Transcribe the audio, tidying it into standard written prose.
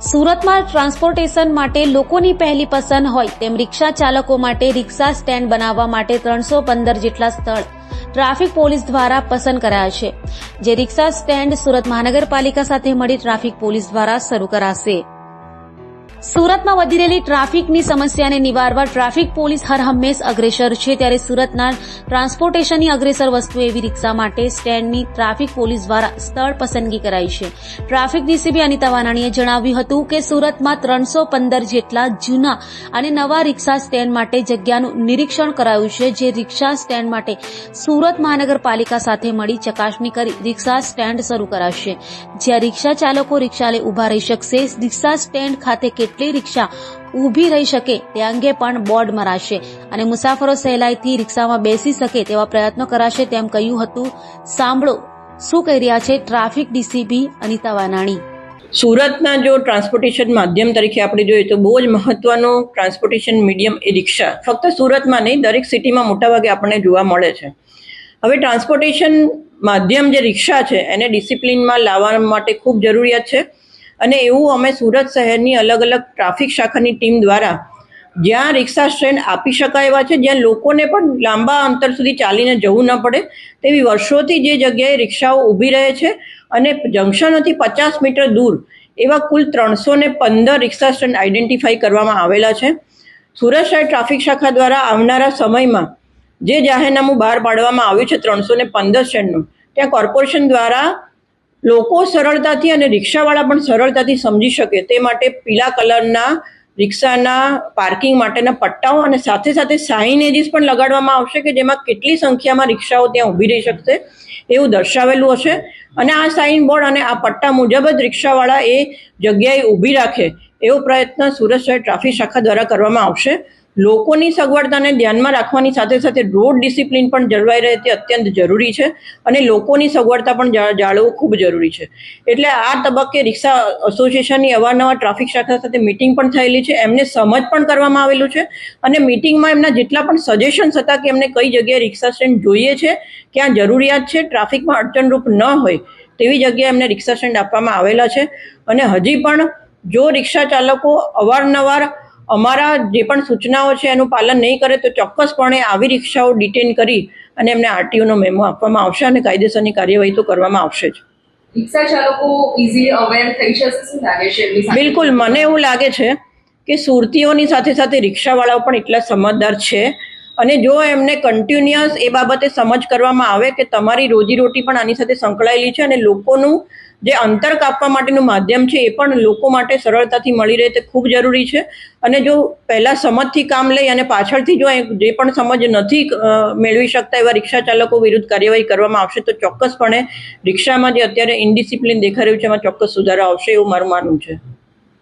સુરતમાં ટ્રાન્સપોર્ટેશન માટે લોકોની પહેલી પસંદ હોય તેમ રિક્ષા ચાલકો માટે રિક્ષા સ્ટેન્ડ બનાવવા માટે 315 જેટલા સ્થળ ટ્રાફિક પોલીસ દ્વારા પસંદ કરાયા છે, જે રિક્ષા સ્ટેન્ડ સુરત મહાનગરપાલિકા સાથે મળી ટ્રાફિક પોલીસ દ્વારા શરૂ કરાશે. સુરતમાં વધી રહેલી ટ્રાફિકની સમસ્યાને નિવારવા ટ્રાફિક પોલીસ હરહંમેશ અગ્રેસર છે, ત્યારે સુરતના ટ્રાન્સપોર્ટેશનની અગ્રેસર વસ્તુ એવી રિક્ષા માટે સ્ટેન્ડની ટ્રાફિક પોલીસ દ્વારા સ્થળ પસંદગી કરાઈ છે. ટ્રાફિક ડીસીપી અનિતા વાનાણીએ જણાવ્યું હતું કે સુરતમાં 315 જેટલા જૂના અને નવા રિક્ષા સ્ટેન્ડ માટે જગ્યાનું નિરીક્ષણ કરાયું છે, જે રિક્ષા સ્ટેન્ડ માટે સુરત મહાનગરપાલિકા સાથે મળી ચકાસણી કરી રિક્ષા સ્ટેન્ડ શરૂ કરાશે, જ્યાં રિક્ષા ચાલકો રિક્ષા લઈ ઉભા રહી શકશે. રિક્ષા સ્ટેન્ડ ખાતે કેટલી રિક્ષા ઊભી રહી શકે તે અંગે પણ બોર્ડ મરાશે અને મુસાફરો સહેલાઈથી રિક્ષામાં બેસી શકે તેવા પ્રયત્નો કરાશે તેમ કહ્યું હતું. સાંભળો શું કહી રહ્યા છે ટ્રાફિક ડીસીપી અનિતા વાનાણી. સુરતના જો ટ્રાન્સપોર્ટેશન માધ્યમ તરીકે આપણે જોઈએ તો બહુ જ મહત્વનું ટ્રાન્સપોર્ટેશન મીડિયમ એ રિક્ષા ફક્ત સુરતમાં નહીં, દરેક સિટીમાં મોટાભાગે આપણને જોવા મળે છે. હવે ટ્રાન્સપોર્ટેશન માધ્યમ જે રિક્ષા છે એને ડિસિપ્લિનમાં લાવવા માટે ખૂબ જરૂરિયાત છે અને એવું અમે સુરત શહેરની અલગ અલગ ટ્રાફિક શાખાની ટીમ દ્વારા જ્યાં રિક્ષા સ્ટેન્ડ આપી શકાય એવા છે, જ્યાં લોકોને પણ લાંબા અંતર સુધી ચાલીને જવું ન પડે તેવી વર્ષોથી જે જગ્યાએ રિક્ષાઓ ઊભી રહે છે અને જંકશનોથી 50 મીટર દૂર એવા કુલ 315 રિક્ષા સ્ટેન્ડ આઈડેન્ટિફાઈ કરવામાં આવેલા છે. સુરત શહેર ટ્રાફિક શાખા દ્વારા આવનારા સમયમાં જે જાહેરનામું બહાર પાડવામાં આવ્યું છે 315 સ્ટેન્ડનું, ત્યાં કોર્પોરેશન દ્વારા લોકો સરળતાથી અને રિક્ષાવાળા પણ સરળતાથી સમજી શકે તે માટે પીળા કલરના રિક્ષાના પાર્કિંગ માટેના પટ્ટાઓ અને સાથે સાથે સાઇનેજીસ પણ લગાડવામાં આવશે કે જેમાં કેટલી સંખ્યામાં રિક્ષાઓ ત્યાં ઊભી રહી શકશે એવું દર્શાવેલું હશે અને આ સાઇન બોર્ડ અને આ પટ્ટા મુજબ જ રિક્ષાવાળા એ જગ્યાએ ઊભી રાખે એવો પ્રયત્ન સુરત શહેર ટ્રાફિક શાખા દ્વારા કરવામાં આવશે. લોકોની સગવડતાને ધ્યાનમાં રાખવાની સાથે સાથે રોડ ડિસિપ્લિન પણ જળવાઈ રહે તે અત્યંત જરૂરી છે અને લોકોની સગવડતા પણ જાળવવું ખૂબ જરૂરી છે. એટલે આ તબક્કે રિક્ષા એસોસિએશનની અવારનવાર ટ્રાફિક શાખા સાથે મિટિંગ પણ થયેલી છે, એમને સમજ પણ કરવામાં આવેલું છે અને મિટિંગમાં એમના જેટલા પણ સજેશન્સ હતા કે એમને કઈ જગ્યાએ રિક્ષા સ્ટેન્ડ જોઈએ છે, ક્યાં જરૂરિયાત છે, ટ્રાફિકમાં અડચણરૂપ ન હોય તેવી જગ્યાએ એમને રિક્ષા સ્ટેન્ડ આપવામાં આવેલા છે. અને હજી પણ જો રિક્ષા ચાલકો અવારનવાર અમારા જે પણ સૂચનાઓ છે એનું પાલન નહીં કરે તો ચોક્કસપણે આવી રિક્ષાઓ ડિટેન કરી અને એમને આરટીઓનો મેમો આપવામાં આવશે અને કાયદેસરની કાર્યવાહી તો કરવામાં આવશે જ. રિક્ષા ચાલકો ઇઝીલી અવેર થઈ જશે, શું લાગે છે? બિલકુલ, મને એવું લાગે છે કે સુરતીઓની સાથે સાથે રિક્ષાવાળાઓ પણ એટલા સમજદાર છે અને જો એમને કન્ટિન્યુઅસ એ બાબતે સમજ કરવામાં આવે કે તમારી રોજીરોટી પણ આની સાથે સંકળાયેલી છે અને લોકોનું જે અંતર કાપવા માટેનું માધ્યમ છે એ પણ લોકો માટે સરળતાથી મળી રહે તે ખૂબ જરૂરી છે અને જો પહેલાં સમજથી કામ લઈ અને પાછળથી જો જે પણ સમજ નથી મેળવી શકતા એવા રિક્ષા ચાલકો વિરુદ્ધ કાર્યવાહી કરવામાં આવશે તો ચોક્કસપણે રિક્ષામાં જે અત્યારે ઇનડિસિપ્લિન દેખાઈ રહ્યું છે એમાં ચોક્કસ સુધારો આવશે એવું મારું માનવું છે.